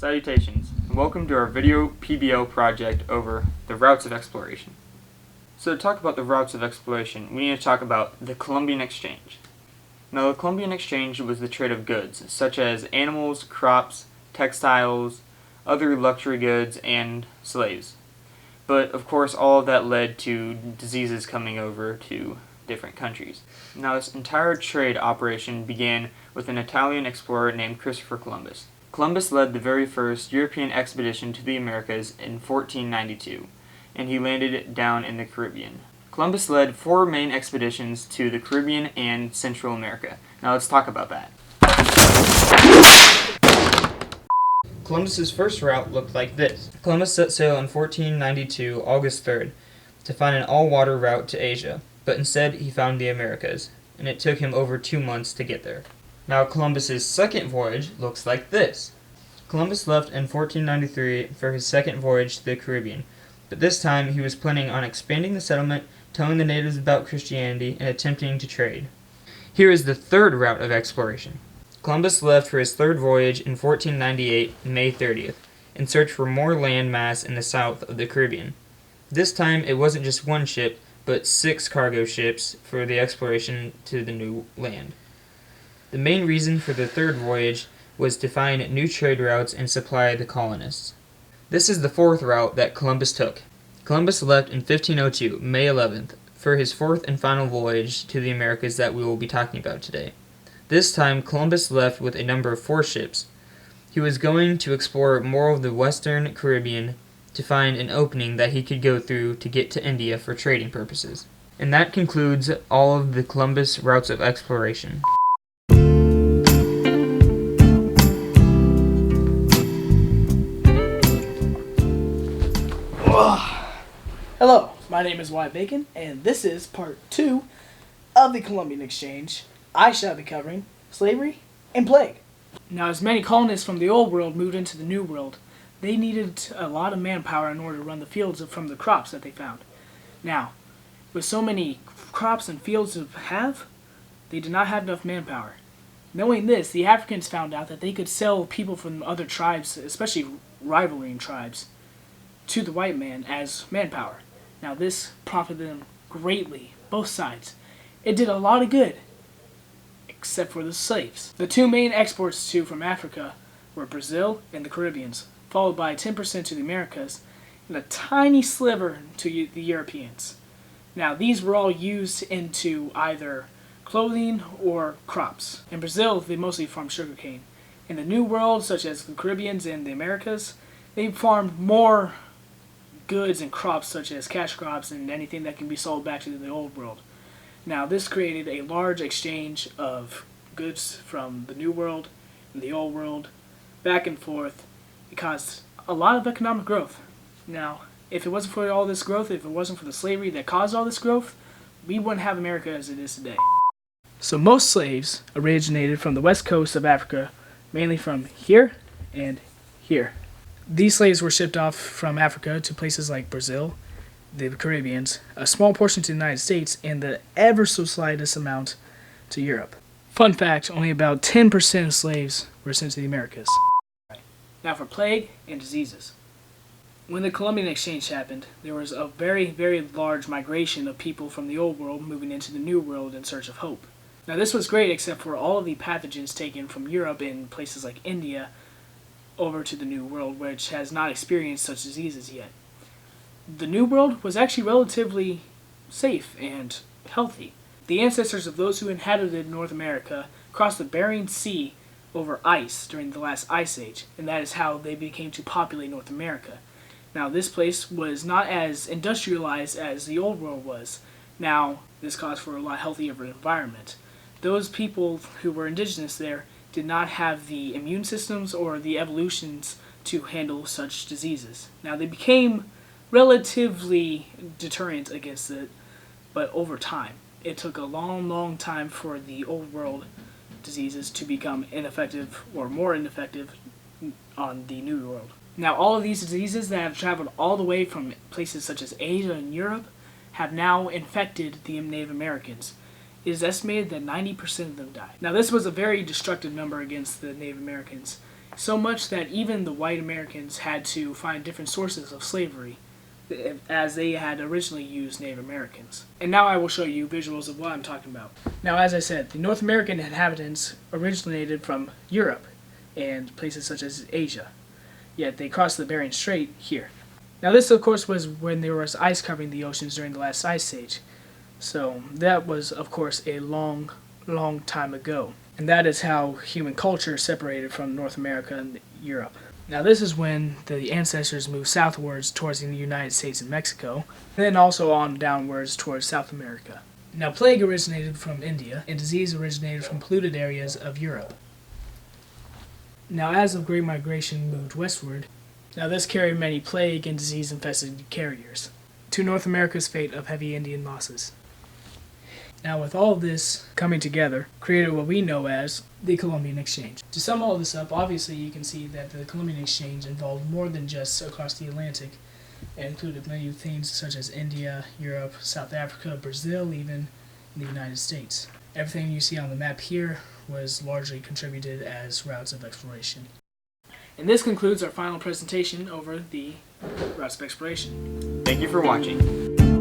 Salutations, and welcome to our video PBL project over the routes of exploration. So to talk about the routes of exploration, we need to talk about the Columbian Exchange. Now the Columbian Exchange was the trade of goods, such as animals, crops, textiles, other luxury goods, and slaves. But of course all of that led to diseases coming over to different countries. Now this entire trade operation began with an Italian explorer named Christopher Columbus. Columbus led the very first European expedition to the Americas in 1492, and he landed down in the Caribbean. Columbus led 4 main expeditions to the Caribbean and Central America. Now let's talk about that. Columbus's first route looked like this. Columbus set sail on 1492, August 3rd, to find an all-water route to Asia, but instead he found the Americas, and it took him over 2 months to get there. Now Columbus's second voyage looks like this. Columbus left in 1493 for his second voyage to the Caribbean, but this time he was planning on expanding the settlement, telling the natives about Christianity, and attempting to trade. Here is the third route of exploration. Columbus left for his third voyage in 1498, May 30th, in search for more land mass in the south of the Caribbean. This time it wasn't just one ship, but 6 cargo ships for the exploration to the new land. The main reason for the third voyage was to find new trade routes and supply the colonists. This is the fourth route that Columbus took. Columbus left in 1502, May 11th, for his fourth and final voyage to the Americas that we will be talking about today. This time, Columbus left with a number of 4 ships. He was going to explore more of the western Caribbean to find an opening that he could go through to get to India for trading purposes. And that concludes all of the Columbus routes of exploration. Hello, my name is Wyatt Bacon, and this is part 2 of the Columbian Exchange. I shall be covering slavery and plague. Now, as many colonists from the old world moved into the new world, they needed a lot of manpower in order to run the fields from the crops that they found. Now, with so many crops and fields to have, they did not have enough manpower. Knowing this, the Africans found out that they could sell people from other tribes, especially rivaling tribes, to the white man as manpower. Now this profited them greatly, both sides. It did a lot of good, except for the slaves. The 2 main exports from Africa were Brazil and the Caribbeans, followed by 10% to the Americas and a tiny sliver to the Europeans. Now these were all used into either clothing or crops. In Brazil, they mostly farmed sugarcane. In the New World, such as the Caribbeans and the Americas, they farmed more goods and crops such as cash crops and anything that can be sold back to the old world. Now this created a large exchange of goods from the new world and the old world back and forth. It caused a lot of economic growth. Now if it wasn't for all this growth, if it wasn't for the slavery that caused all this growth, we wouldn't have America as it is today. So most slaves originated from the west coast of Africa, mainly from here and here. These slaves were shipped off from Africa to places like Brazil, the Caribbeans, a small portion to the United States, and the ever so slightest amount to Europe. Fun fact, only about 10% of slaves were sent to the Americas. Now for plague and diseases. When the Columbian Exchange happened, there was a very, very large migration of people from the old world moving into the new world in search of hope. Now this was great except for all of the pathogens taken from Europe and places like India over to the New World, which has not experienced such diseases yet. The New World was actually relatively safe and healthy. The ancestors of those who inhabited North America crossed the Bering Sea over ice during the last ice age, and that is how they became to populate North America. Now this place was not as industrialized as the Old World was. Now this caused for a lot healthier environment. Those people who were indigenous there did not have the immune systems or the evolutions to handle such diseases. Now they became relatively deterrent against it, but over time. It took a long, long time for the old world diseases to become ineffective or more ineffective on the new world. Now all of these diseases that have traveled all the way from places such as Asia and Europe have now infected the Native Americans. It is estimated that 90% of them died. Now this was a very destructive number against the Native Americans. So much that even the white Americans had to find different sources of slavery, as they had originally used Native Americans. And now I will show you visuals of what I'm talking about. Now, as I said, the North American inhabitants originated from Europe and places such as Asia, yet they crossed the Bering Strait here. Now this, of course, was when there was ice covering the oceans during the last ice age. So that was, of course, a long, long time ago. And that is how human culture separated from North America and Europe. Now this is when the ancestors moved southwards towards the United States and Mexico, and then also on downwards towards South America. Now plague originated from India, and disease originated from polluted areas of Europe. Now as the Great Migration moved westward, now this carried many plague and disease-infested carriers, to North America's fate of heavy Indian losses. Now with all of this coming together, created what we know as the Columbian Exchange. To sum all this up, obviously you can see that the Columbian Exchange involved more than just across the Atlantic. It included many things such as India, Europe, South Africa, Brazil, even the United States. Everything you see on the map here was largely contributed as routes of exploration. And this concludes our final presentation over the routes of exploration. Thank you for watching.